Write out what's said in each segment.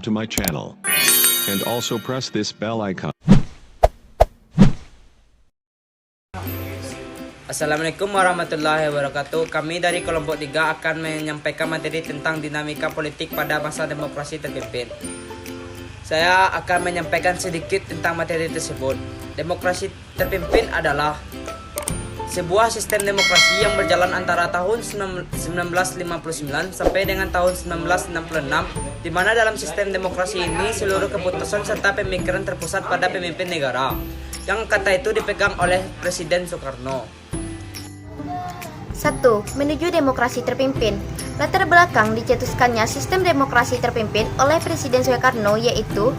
subscribe to my channel. And also press this bell icon. Assalamualaikum warahmatullahi wabarakatuh. Kami dari kelompok 3 akan menyampaikan materi tentang dinamika politik pada masa demokrasi terpimpin. Saya akan menyampaikan sedikit tentang materi tersebut. Demokrasi terpimpin adalah sebuah sistem demokrasi yang berjalan antara tahun 1959 sampai dengan tahun 1966, di mana dalam sistem demokrasi ini seluruh keputusan serta pemikiran terpusat pada pemimpin negara, yang kata itu dipegang oleh Presiden Soekarno. 1. Menuju demokrasi terpimpin. Latar belakang dicetuskannya sistem demokrasi terpimpin oleh Presiden Soekarno yaitu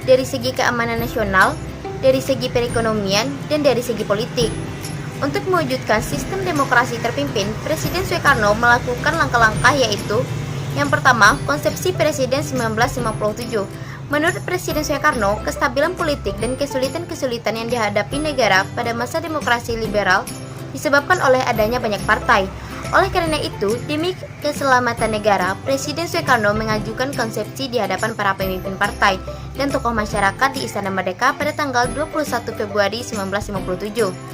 dari segi keamanan nasional, dari segi perekonomian, dan dari segi politik. Untuk mewujudkan sistem demokrasi terpimpin, Presiden Soekarno melakukan langkah-langkah yaitu: yang pertama, konsepsi Presiden 1957. Menurut Presiden Soekarno, kestabilan politik dan kesulitan-kesulitan yang dihadapi negara pada masa demokrasi liberal disebabkan oleh adanya banyak partai. Oleh karena itu, demi keselamatan negara, Presiden Soekarno mengajukan konsepsi di hadapan para pemimpin partai dan tokoh masyarakat di Istana Merdeka pada tanggal 21 Februari 1957.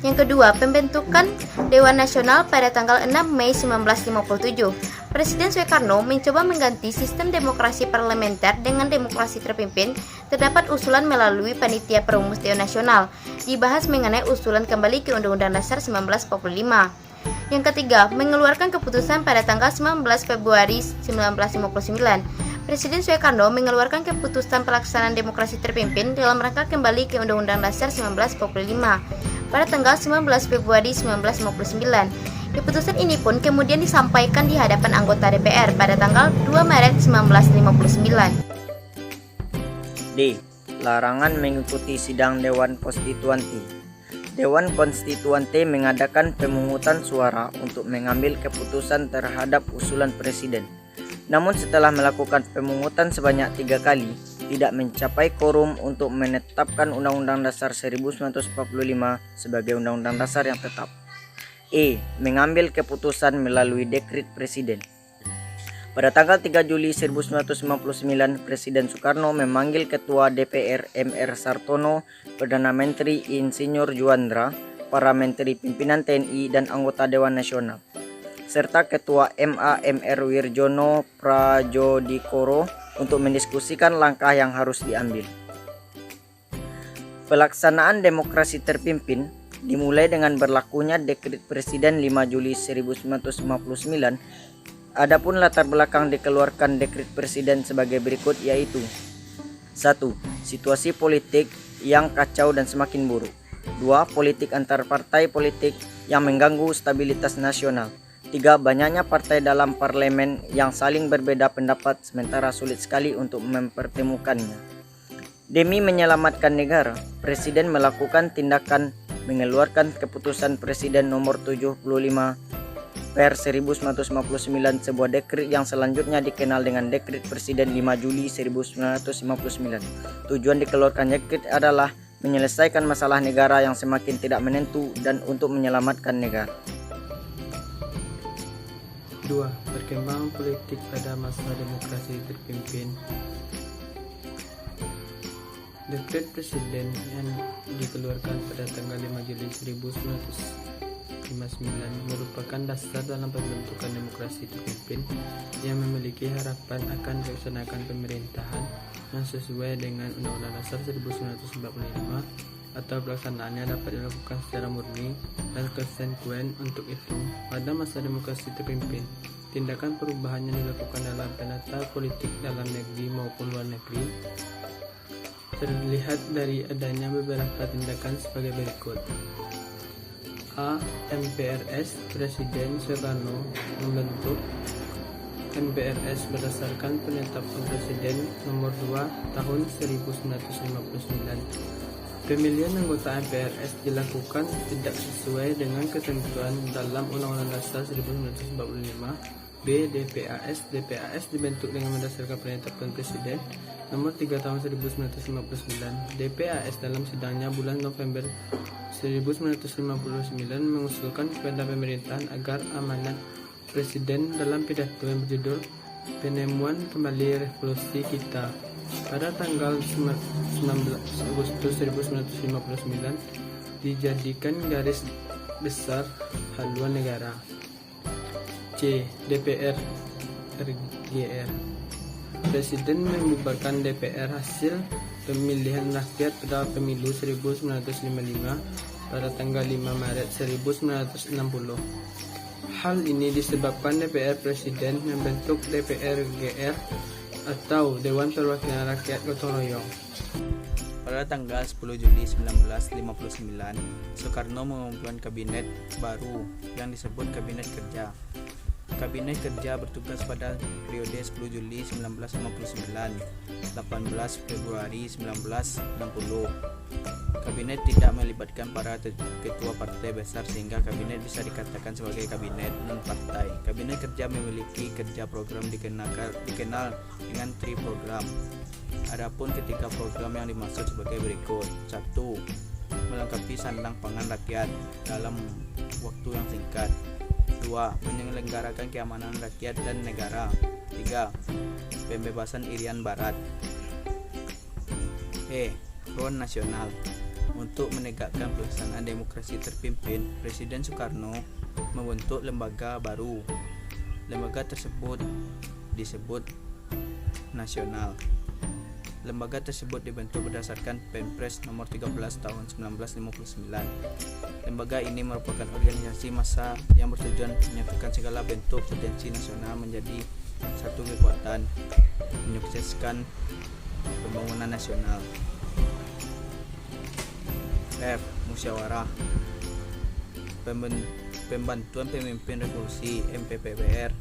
Yang kedua, pembentukan Dewan Nasional pada tanggal 6 Mei 1957. Presiden Soekarno mencoba mengganti sistem demokrasi parlementer dengan demokrasi terpimpin. Terdapat usulan melalui Panitia Perumus Dewan Nasional. Dibahas mengenai usulan kembali ke Undang-Undang Dasar 1945. Yang ketiga, mengeluarkan keputusan pada tanggal 19 Februari 1959. Presiden Soekarno mengeluarkan keputusan pelaksanaan demokrasi terpimpin dalam rangka kembali ke Undang-Undang Dasar 1945 pada tanggal 19 Februari 1959. Keputusan ini pun kemudian disampaikan di hadapan anggota DPR pada tanggal 2 Maret 1959. D. Larangan mengikuti sidang Dewan Konstituante. Dewan Konstituante mengadakan pemungutan suara untuk mengambil keputusan terhadap usulan Presiden. Namun setelah melakukan pemungutan sebanyak 3 kali, tidak mencapai quorum untuk menetapkan Undang-Undang Dasar 1945 sebagai Undang-Undang Dasar yang tetap. E. Mengambil keputusan melalui dekret Presiden. Pada tanggal 3 Juli 1959, Presiden Soekarno memanggil Ketua DPR M.R. Sartono, Perdana Menteri Insinyur Juandra, para Menteri Pimpinan TNI dan anggota Dewan Nasional, serta Ketua MA M.R. Wirjono Prajodikoro untuk mendiskusikan langkah yang harus diambil. Pelaksanaan demokrasi terpimpin dimulai dengan berlakunya Dekret Presiden 5 Juli 1959. Adapun latar belakang dikeluarkan Dekret Presiden sebagai berikut yaitu: 1. Situasi politik yang kacau dan semakin buruk. 2. Politik antar partai politik yang mengganggu stabilitas nasional. 3. Banyaknya partai dalam parlemen yang saling berbeda pendapat sementara sulit sekali untuk mempertemukannya. Demi menyelamatkan negara, Presiden melakukan tindakan mengeluarkan keputusan Presiden nomor 75 per 1959, sebuah dekret yang selanjutnya dikenal dengan Dekret Presiden 5 Juli 1959. Tujuan dikeluarkan dekret adalah menyelesaikan masalah negara yang semakin tidak menentu dan untuk menyelamatkan negara. 2. Perkembangan politik pada masa demokrasi terpimpin. Dekret Presiden yang dikeluarkan pada tanggal 5 Juli 1959 merupakan dasar dalam pembentukan demokrasi terpimpin yang memiliki harapan akan dilaksanakan pemerintahan yang sesuai dengan Undang-Undang Dasar 1945 atau pelaksanaannya dapat dilakukan secara murni dan konsekuen. Untuk itu, pada masa demokrasi terpimpin, tindakan perubahan yang dilakukan dalam penata politik dalam negeri maupun luar negeri terlihat dari adanya beberapa tindakan sebagai berikut. A. MPRS. Presiden Soekarno membentuk MPRS berdasarkan penetapan Presiden nomor 2 tahun 1959. Pemilihan anggota MPRS dilakukan tidak sesuai dengan ketentuan dalam Undang-Undang Dasar 1945. B. DPAS. DPAS dibentuk dengan berdasarkan penetapan Presiden nomor 3 tahun 1959. DPAS dalam sidangnya bulan November 1959 mengusulkan kepada pemerintahan agar amanat Presiden dalam pidato yang berjudul Penemuan kembali revolusi kita. Pada tanggal 19 Agustus 1959 dijadikan garis besar haluan negara. C. DPR RGR. Presiden membubarkan DPR hasil pemilihan rakyat pada pemilu 1955 pada tanggal 5 Maret 1960. Hal ini disebabkan DPR Presiden membentuk DPR GR atau Dewan Perwakilan Rakyat Gotong Royong. Pada tanggal 10 Juli 1959, Soekarno mengumumkan kabinet baru yang disebut Kabinet Kerja. Kabinet Kerja bertugas pada periode 10 Juli 1959, 18 Februari 1960. Kabinet tidak melibatkan para ketua partai besar sehingga kabinet bisa dikatakan sebagai kabinet non-partai. Kabinet Kerja memiliki kerja program dikenal dengan tri program. Adapun ketiga program yang dimaksud sebagai berikut. 1. Melengkapi sandang pangan rakyat dalam waktu yang singkat. 2. Menyelenggarakan keamanan rakyat dan negara. 3. Pembebasan Irian Barat. Front Nasional. Untuk menegakkan pelaksanaan demokrasi terpimpin, Presiden Soekarno membentuk lembaga baru. Lembaga tersebut disebut Nasional. Lembaga tersebut dibentuk berdasarkan Perpres nomor 13 tahun 1959. Lembaga ini merupakan organisasi massa yang bertujuan menyatukan segala bentuk potensi nasional menjadi satu kekuatan, menyukseskan pembangunan nasional. F. Musyawarah. Pembantuan Pemimpin Revolusi MPPR.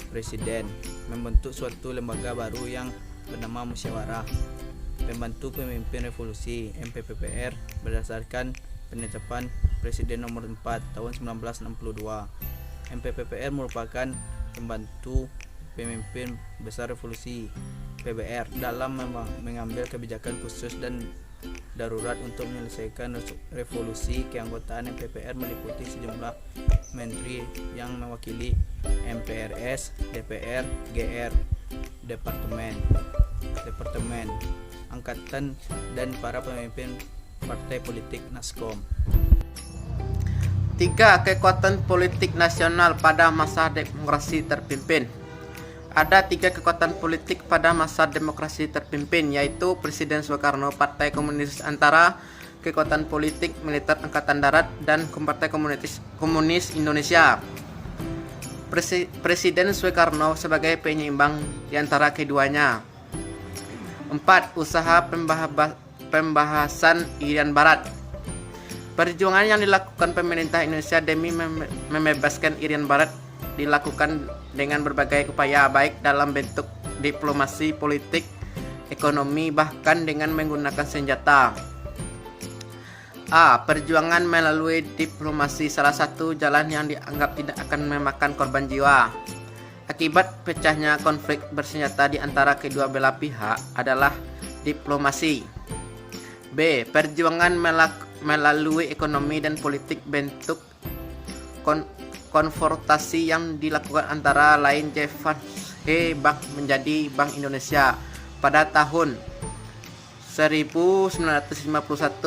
Presiden membentuk suatu lembaga baru yang bernama Musyawarah Pembantu Pemimpin Revolusi MPPR berdasarkan penetapan Presiden nomor 4 tahun 1962. MPPR merupakan pembantu pemimpin besar revolusi PBR dalam mengambil kebijakan khusus dan darurat untuk menyelesaikan revolusi. Keanggotaan MPPR meliputi sejumlah menteri yang mewakili MPRS, DPR, GR, Departemen, Angkatan, dan para pemimpin partai politik Naskom. 3. Kekuatan politik nasional pada masa demokrasi terpimpin. Ada 3 kekuatan politik pada masa demokrasi terpimpin, yaitu Presiden Soekarno, Partai Komunis Antara, Kekuatan Politik Militer Angkatan Darat, dan Partai Komunis Indonesia. Presiden Soekarno sebagai penyeimbang di antara keduanya. 4. Usaha pembahasan Irian Barat. Perjuangan yang dilakukan pemerintah Indonesia demi membebaskan Irian Barat dilakukan dengan berbagai upaya, baik dalam bentuk diplomasi, politik, ekonomi, bahkan dengan menggunakan senjata. A. Perjuangan melalui diplomasi salah satu jalan yang dianggap tidak akan memakan korban jiwa. Akibat pecahnya konflik bersenjata di antara kedua belah pihak adalah diplomasi. B. Perjuangan melalui ekonomi dan politik bentuk konfrontasi yang dilakukan antara lain JFK Bank menjadi Bank Indonesia pada tahun 1951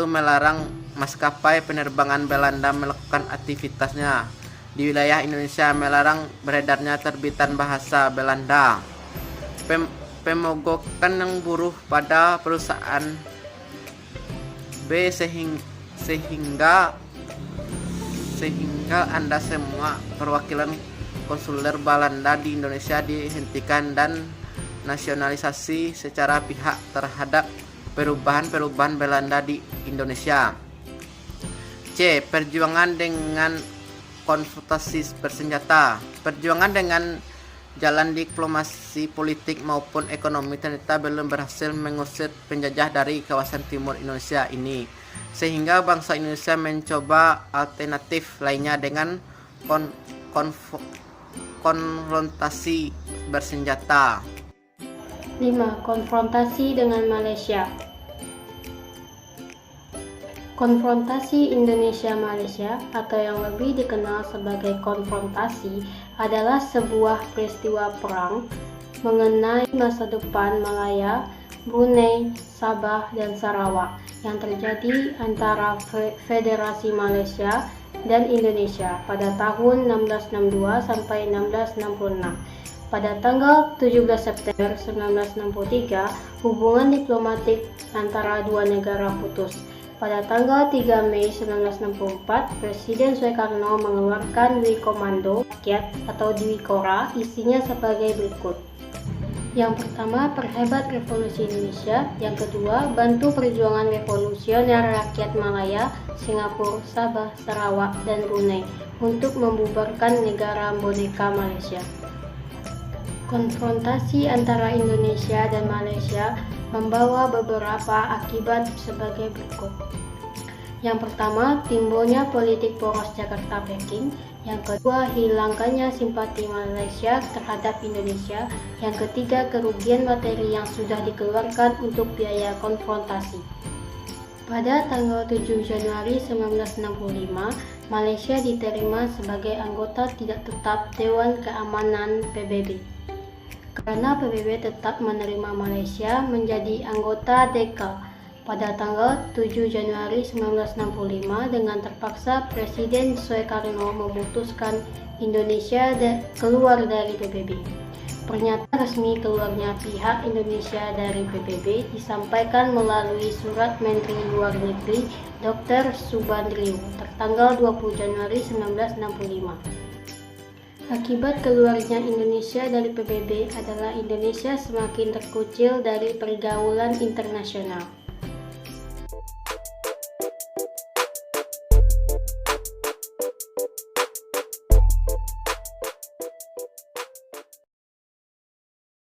melarang maskapai penerbangan Belanda melakukan aktivitasnya di wilayah Indonesia, melarang beredarnya terbitan bahasa Belanda, pemogokan yang buruh pada perusahaan B sehingga Anda semua perwakilan konsuler Belanda di Indonesia dihentikan dan nasionalisasi secara pihak terhadap perubahan Belanda di Indonesia. C. Perjuangan dengan konfrontasi bersenjata. Perjuangan dengan jalan diplomasi, politik maupun ekonomi ternyata belum berhasil mengusir penjajah dari kawasan timur Indonesia ini, sehingga bangsa Indonesia mencoba alternatif lainnya dengan konfrontasi bersenjata. 5. Konfrontasi dengan Malaysia. Konfrontasi Indonesia-Malaysia atau yang lebih dikenal sebagai konfrontasi adalah sebuah peristiwa perang mengenai masa depan Malaya, Brunei, Sabah, dan Sarawak yang terjadi antara Federasi Malaysia dan Indonesia pada tahun 1662 sampai 1666. Pada tanggal 17 September 1963, hubungan diplomatik antara dua negara putus. Pada tanggal 3 Mei 1964, Presiden Soekarno mengeluarkan Dwi Komando Rakyat atau Dwikora, isinya sebagai berikut. Yang pertama, perhebat revolusi Indonesia. Yang kedua, bantu perjuangan revolusioner rakyat Malaya, Singapura, Sabah, Sarawak, dan Brunei untuk membubarkan negara boneka Malaysia. Konfrontasi antara Indonesia dan Malaysia membawa beberapa akibat sebagai berikut. Yang pertama, timbulnya politik poros Jakarta-Peking. Yang kedua, hilangkannya simpati Malaysia terhadap Indonesia. Yang ketiga, kerugian materi yang sudah dikeluarkan untuk biaya konfrontasi. Pada tanggal 7 Januari 1965, Malaysia diterima sebagai anggota tidak tetap Dewan Keamanan PBB. Karena PBB tetap menerima Malaysia menjadi anggota DECA pada tanggal 7 Januari 1965, dengan terpaksa Presiden Soekarno memutuskan Indonesia keluar dari PBB. Pernyataan resmi keluarnya pihak Indonesia dari PBB disampaikan melalui surat Menteri Luar Negeri Dr. Subandrio tertanggal 20 Januari 1965. Akibat keluarnya Indonesia dari PBB adalah Indonesia semakin terkucil dari pergaulan internasional.